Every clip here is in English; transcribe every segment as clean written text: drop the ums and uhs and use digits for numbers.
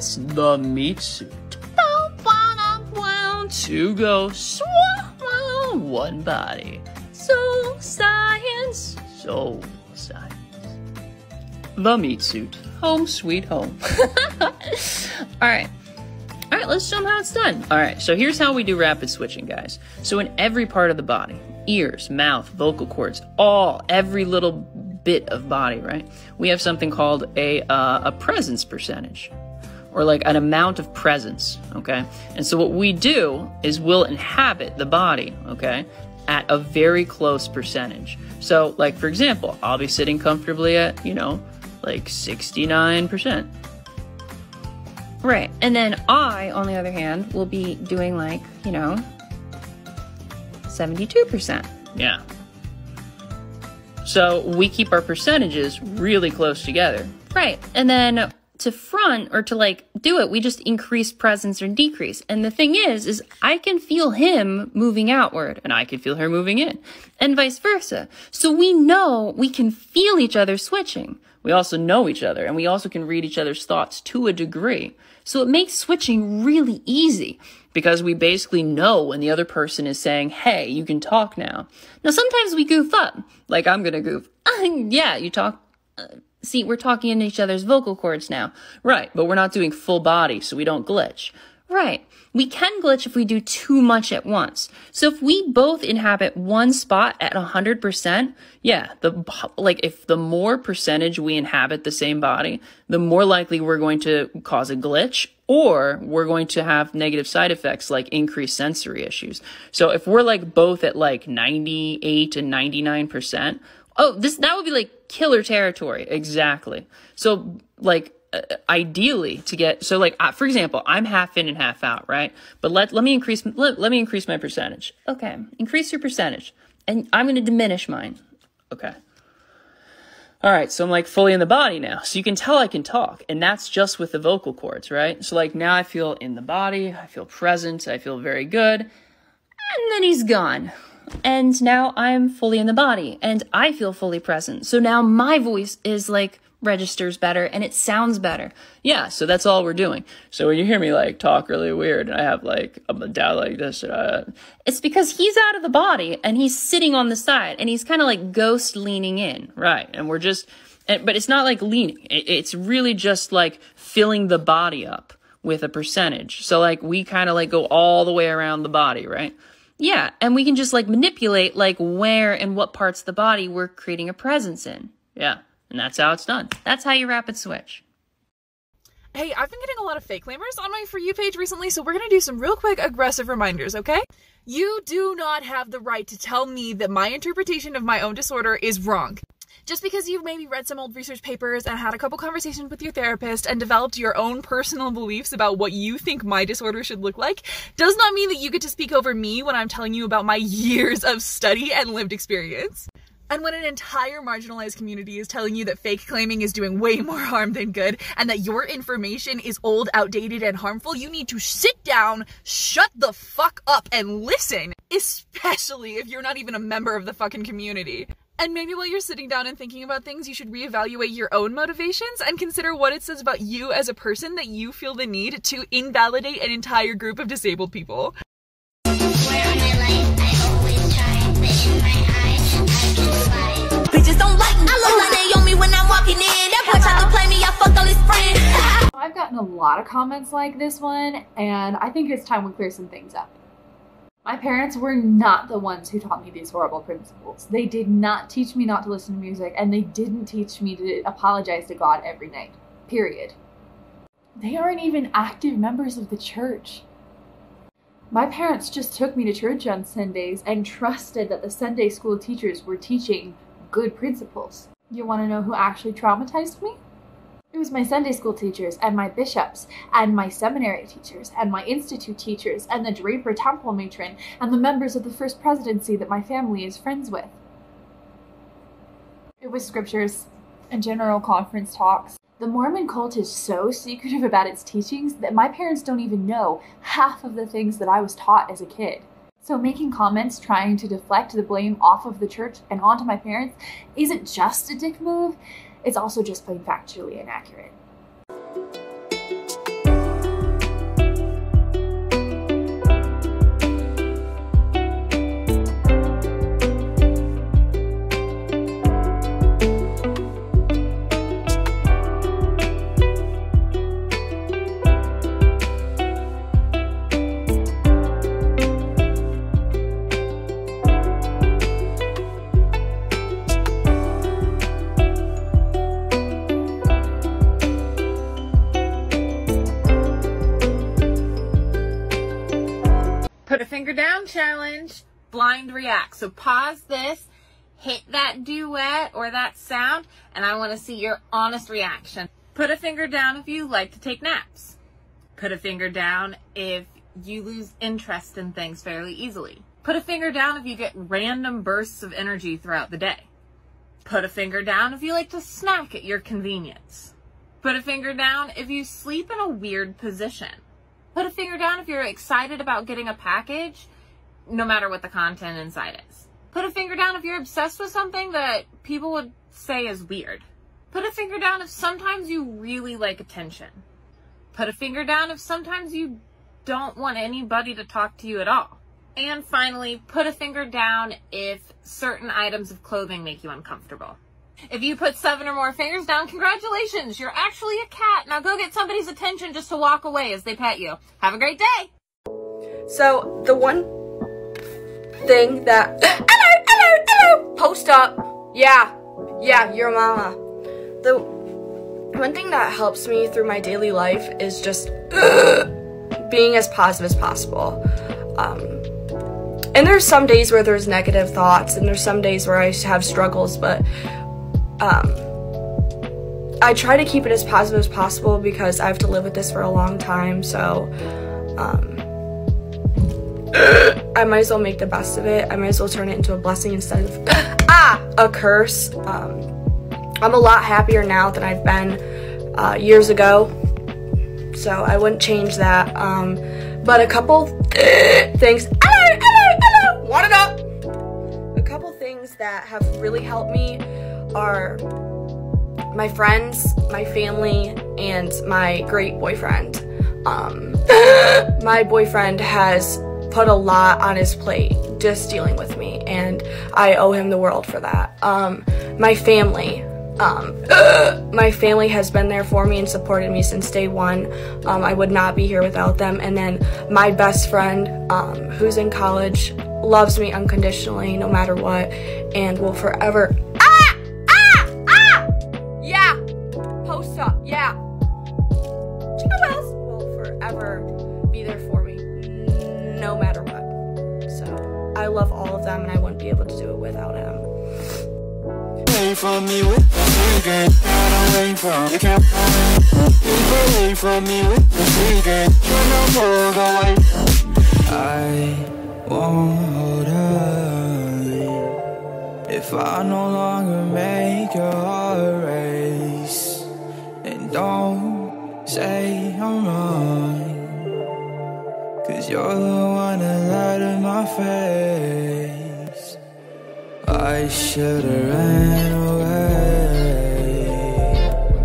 science, the meat suit. To go one body. Soul science, soul science. The meat suit, home sweet home. Alright, let's show them how it's done. Alright, so here's how we do rapid switching, guys. So in every part of the body, ears, mouth, vocal cords, every little bit of body, right? We have something called a presence percentage, or like an amount of presence, okay? And so what we do is we'll inhabit the body, okay, at a very close percentage. So, like, for example, I'll be sitting comfortably at, like 69%. Right, and then I, on the other hand, will be doing like, 72%. Yeah. So we keep our percentages really close together. Right, and then to front or to like do it, we just increase presence or decrease. And the thing is I can feel him moving outward and I can feel her moving in and vice versa. So we know we can feel each other switching. We also know each other and we also can read each other's thoughts to a degree. So it makes switching really easy because we basically know when the other person is saying, hey, you can talk now. Now, sometimes we goof up. Like I'm going to goof. Yeah, you talk. See, we're talking in each other's vocal cords now. Right, but we're not doing full body, so we don't glitch. Right, we can glitch if we do too much at once. So if we both inhabit one spot at 100%, yeah, if the more percentage we inhabit the same body, the more likely we're going to cause a glitch, or we're going to have negative side effects like increased sensory issues. So if we're like both at like 98 and 99%, that would be like killer territory. Exactly. So like ideally to get, so like, for example, I'm half in and half out, right? But let me increase my percentage. Okay. Increase your percentage and I'm going to diminish mine. Okay. All right. So I'm like fully in the body now. So you can tell I can talk, and that's just with the vocal cords, right? So like now I feel in the body, I feel present, I feel very good. And then he's gone. And now I'm fully in the body and I feel fully present. So now my voice is like registers better and it sounds better. Yeah, so that's all we're doing. So when you hear me like talk really weird and I have like I'm down like this, it's because he's out of the body and he's sitting on the side and he's kind of like ghost leaning in, right? And we're just, but it's not like leaning. It's really just like filling the body up with a percentage. So like we kind of like go all the way around the body, right? Yeah, and we can just like manipulate like where and what parts of the body we're creating a presence in. Yeah, and that's how it's done. That's how you rapid switch. Hey, I've been getting a lot of fake claimers on my For You page recently, so we're gonna do some real quick aggressive reminders, okay? You do not have the right to tell me that my interpretation of my own disorder is wrong. Just because you've maybe read some old research papers and had a couple conversations with your therapist and developed your own personal beliefs about what you think my disorder should look like, does not mean that you get to speak over me when I'm telling you about my years of study and lived experience. And when an entire marginalized community is telling you that fake claiming is doing way more harm than good, and that your information is old, outdated, and harmful, you need to sit down, shut the fuck up, and listen, especially if you're not even a member of the fucking community. And maybe while you're sitting down and thinking about things, you should reevaluate your own motivations and consider what it says about you as a person that you feel the need to invalidate an entire group of disabled people. Bitches don't like me. I look like they owe me when I'm walking in. That boy tried to play me, I fucked on his friend. I've gotten a lot of comments like this one, and I think it's time we clear some things up. My parents were not the ones who taught me these horrible principles. They did not teach me not to listen to music, and they didn't teach me to apologize to God every night. Period. They aren't even active members of the church. My parents just took me to church on Sundays and trusted that the Sunday school teachers were teaching good principles. You want to know who actually traumatized me? It was my Sunday school teachers and my bishops and my seminary teachers and my institute teachers and the Draper Temple matron and the members of the First Presidency that my family is friends with. It was scriptures and general conference talks. The Mormon cult is so secretive about its teachings that my parents don't even know half of the things that I was taught as a kid. So making comments trying to deflect the blame off of the church and onto my parents isn't just a dick move, it's also just plain factually inaccurate. finger down challenge. Blind react. So pause this, hit that duet or that sound, and I want to see your honest reaction. Put a finger down if you like to take naps. Put a finger down if you lose interest in things fairly easily. Put a finger down if you get random bursts of energy throughout the day. Put a finger down if you like to snack at your convenience. Put a finger down if you sleep in a weird position. Put a finger down if you're excited about getting a package, no matter what the content inside is. Put a finger down if you're obsessed with something that people would say is weird. Put a finger down if sometimes you really like attention. Put a finger down if sometimes you don't want anybody to talk to you at all. And finally, put a finger down if certain items of clothing make you uncomfortable. If you put 7 or more fingers down, congratulations, you're actually a cat. Now go get somebody's attention just to walk away as they pet you. Have a great day. So the one thing that hello, post up. Yeah, your mama. The one thing that helps me through my daily life is just being as positive as possible. And there's some days where there's negative thoughts, and there's some days where I have struggles, but I try to keep it as positive as possible because I have to live with this for a long time, so I might as well make the best of it. I might as well turn it into a blessing instead of a curse. I'm a lot happier now than I've been years ago, so I wouldn't change that. But a couple things, want it up. A couple things that have really helped me are my friends, my family, and my great boyfriend. My boyfriend has put a lot on his plate just dealing with me, and I owe him the world for that. My family. My family has been there for me and supported me since day one. I would not be here without them. And then my best friend, who's in college, loves me unconditionally no matter what, and will forever yeah, post up, yeah, will forever be there for me no matter what. So I love all of them, and I wouldn't be able to do it without him. From me with the secret, away from you can't away from me with the secret, hold away. I won't hold on if I no longer make your heart race. And don't say I'm wrong, 'cause you're the one that lied in my face. I should've ran away,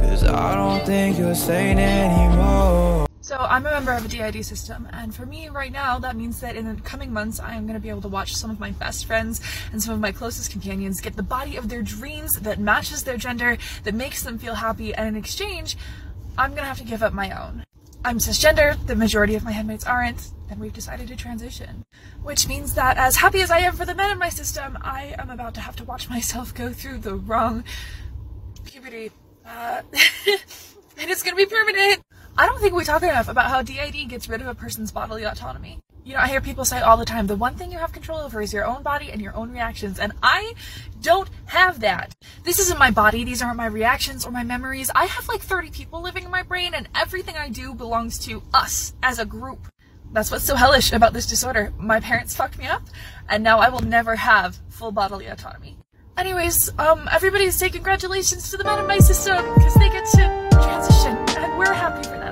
'cause I don't think you're sane anymore. So I'm a member of a DID system, and for me right now, that means that in the coming months, I am going to be able to watch some of my best friends and some of my closest companions get the body of their dreams that matches their gender, that makes them feel happy, and in exchange, I'm going to have to give up my own. I'm cisgender, the majority of my headmates aren't, and we've decided to transition. Which means that as happy as I am for the men in my system, I am about to have to watch myself go through the wrong puberty. And it's gonna be permanent! I don't think we talk enough about how DID gets rid of a person's bodily autonomy. You know, I hear people say all the time, the one thing you have control over is your own body and your own reactions, and I don't have that. This isn't my body, these aren't my reactions or my memories. I have like 30 people living in my brain, and everything I do belongs to us as a group. That's what's so hellish about this disorder. My parents fucked me up, and now I will never have full bodily autonomy. Anyways, everybody say congratulations to the men in my system, because they get to transition, and we're happy for that.